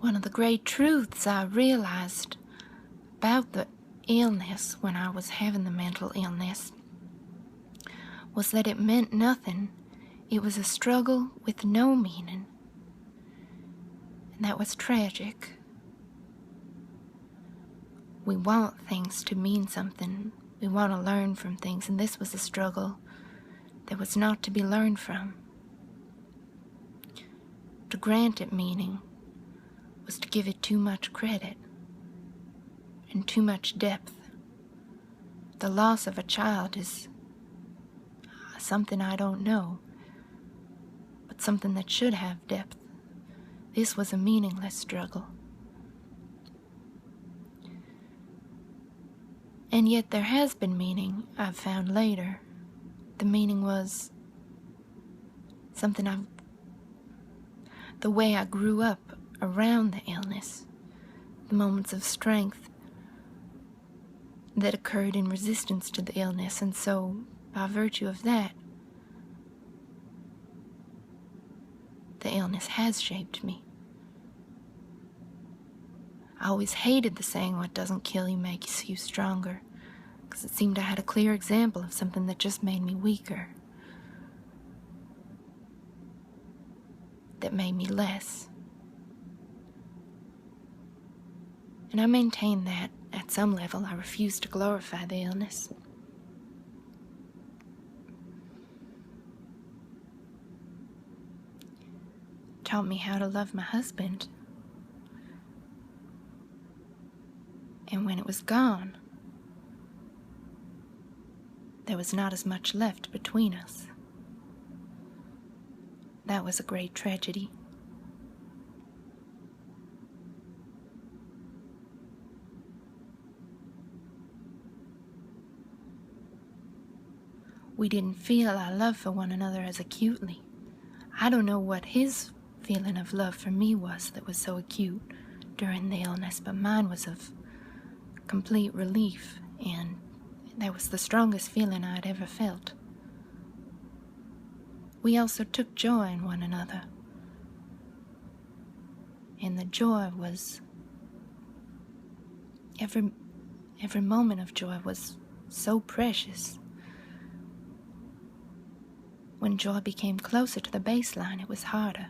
One of the great truths I realized about the illness when I was having the mental illness was that it meant nothing. It was a struggle with no meaning. And that was tragic. We want things to mean something. We want to learn from things, and this was a struggle that was not to be learned from. To grant it meaning was to give it too much credit and too much depth. The loss of a child is something I don't know, but something that should have depth. This was a meaningless struggle. And yet there has been meaning, I've found later. The meaning was something the way I grew up around the illness, the moments of strength that occurred in resistance to the illness, and so by virtue of that, the illness has shaped me. I always hated the saying, "What doesn't kill you makes you stronger," because it seemed I had a clear example of something that just made me weaker, that made me less. And I maintain that, at some level, I refuse to glorify the illness. It taught me how to love my husband. And when it was gone, there was not as much left between us. That was a great tragedy. We didn't feel our love for one another as acutely. I don't know what his feeling of love for me was that was so acute during the illness, but mine was of complete relief, and that was the strongest feeling I'd ever felt. We also took joy in one another, and the joy was, every moment of joy was so precious. When joy became closer to the baseline, it was harder.